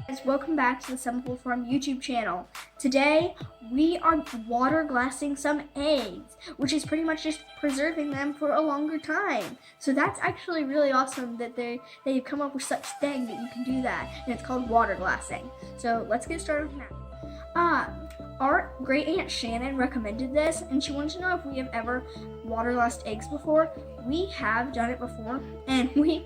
Guys, welcome back to the Simple Farm YouTube channel. Today we are water glassing some eggs, which is pretty much just preserving them for a longer time. So that's actually really awesome that they've come up with such thing that you can do that, and it's called water glassing. So let's get started now. Our great aunt Shannon recommended this, and she wanted to know if we have ever water glassed eggs before. We have done it before, and we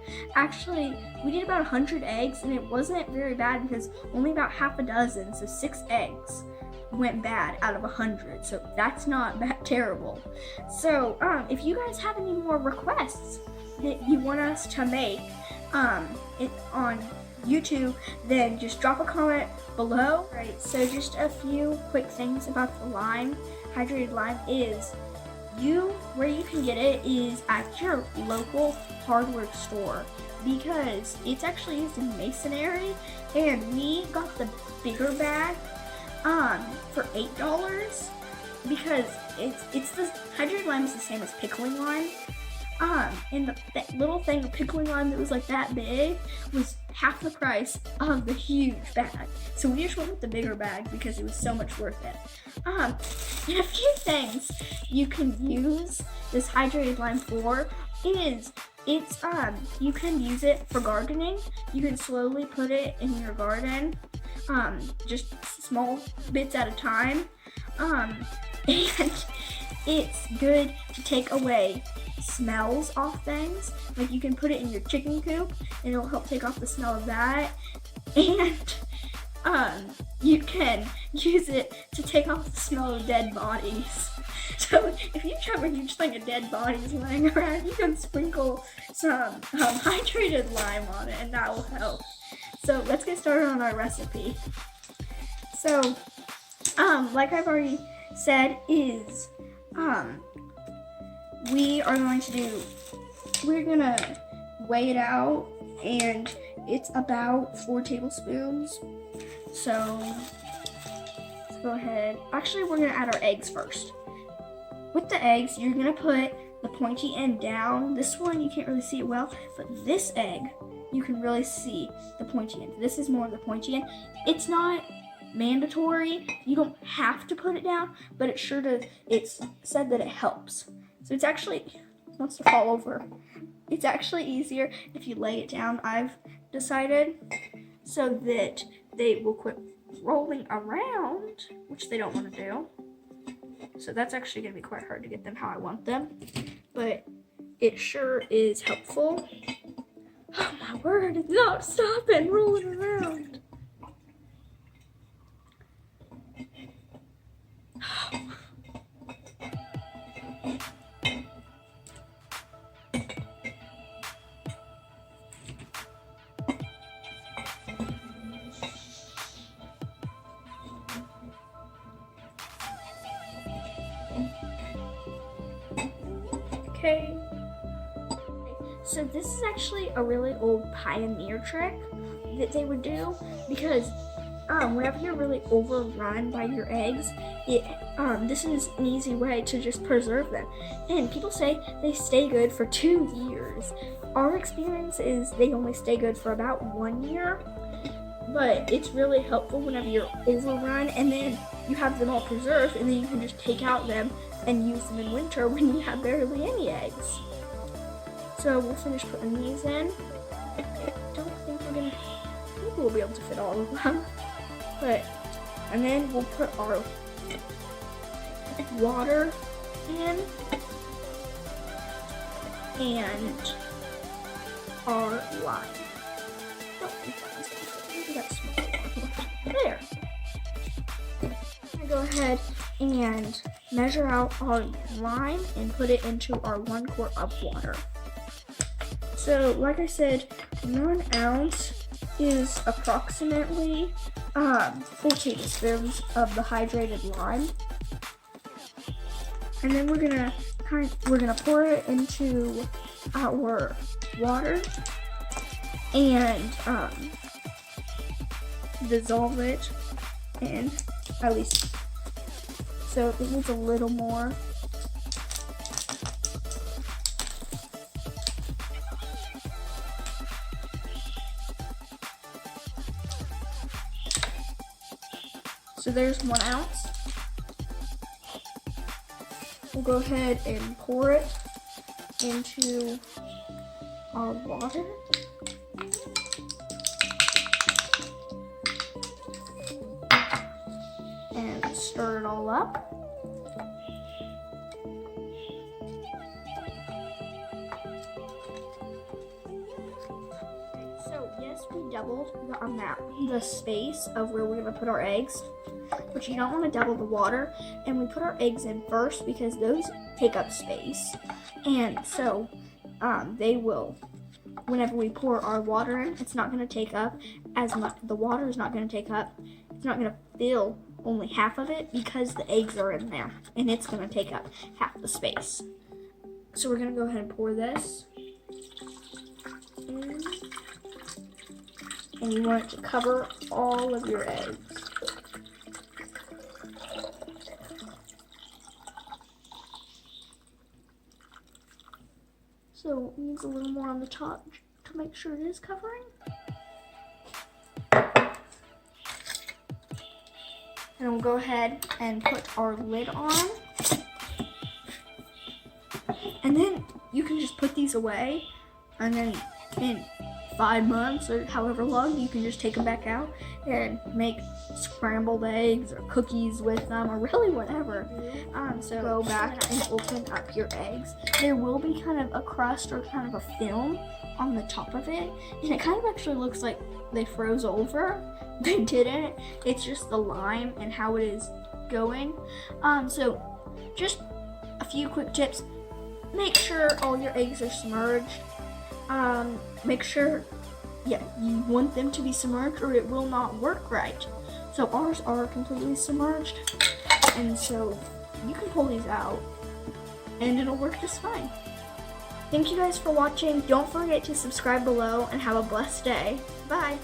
did about 100 eggs, and it wasn't very bad because only about half a dozen, so 6 eggs went bad out of 100, so that's not that terrible. So if you guys have any more requests that you want us to make on YouTube, then just drop a comment below. Right, so just a few quick things about the lime. Hydrated lime is where you can get it is at your local hardware store, because it's actually used in masonry, and we got the bigger bag for $8 because it's the hydrated lime is the same as pickling lime. And that little thing of pickling lime that was like that big was half the price of the huge bag. So we just went with the bigger bag because it was so much worth it. And a few things you can use this hydrated lime for is you can use it for gardening. You can slowly put it in your garden, just small bits at a time. And it's good to take away smells off things. Like you can put it in your chicken coop and it'll help take off the smell of that. And you can use it to take off the smell of dead bodies. So if you have a huge thing of dead bodies laying around, you can sprinkle some hydrated lime on it, and that will help. So let's get started on our recipe. So like I've already said, is we're gonna weigh it out, and it's about 4 tablespoons. So let's go ahead. Actually, we're gonna add our eggs first. With the eggs, you're gonna put the pointy end down. This one, you can't really see it well, but this egg, you can really see the pointy end. This is more of the pointy end. It's not mandatory. You don't have to put it down, but it's said that it helps. So it's actually, wants to fall over. It's actually easier if you lay it down, I've decided, so that they will quit rolling around, which they don't want to do. So that's actually going to be quite hard to get them how I want them, but it sure is helpful. Oh my word, it's not stopping rolling around. Okay, so this is actually a really old pioneer trick that they would do, because whenever you're really overrun by your eggs, this is an easy way to just preserve them. And people say they stay good for 2 years. Our experience is they only stay good for about 1 year, but it's really helpful whenever you're overrun, and then you have them all preserved, and then you can just take out them and use them in winter when you have barely any eggs. So we'll finish putting these in. I don't think we'll be able to fit all of them. And then we'll put our water in, and our lime. Don't think that one's gonna fit. Maybe that smaller one. There. I'm gonna go ahead and measure out our lime and put it into our 1 quart of water. So like I said, 1 ounce is approximately 4 tablespoons of the hydrated lime. And then we're gonna pour it into our water and dissolve it, and at least, so it needs a little more. So there's 1 ounce. We'll go ahead and pour it into our water. And stir it all up. So yes, we doubled the amount, the space of where we're gonna put our eggs, but you don't want to double the water. And we put our eggs in first because those take up space, and so they will. Whenever we pour our water in, it's not going to take up as much. The water is not going to take up. It's not going to fill only half of it because the eggs are in there, and it's going to take up half the space. So we're going to go ahead and pour this in, and you want it to cover all of your eggs. So it needs a little more on the top to make sure it is covering. And we'll go ahead and put our lid on. And then you can just put these away, and then in 5 months or however long, you can just take them back out and make scrambled eggs or cookies with them, or really whatever. So go back and open up your eggs. There will be kind of a crust or kind of a film on the top of it, and it kind of actually looks like they froze over. They didn't. It's just the lime and how it is going. So just a few quick tips. Make sure all your eggs are submerged. Make sure, you want them to be submerged or it will not work right. So ours are completely submerged, and so you can pull these out and it'll work just fine. Thank you guys for watching. Don't forget to subscribe below and have a blessed day. Bye.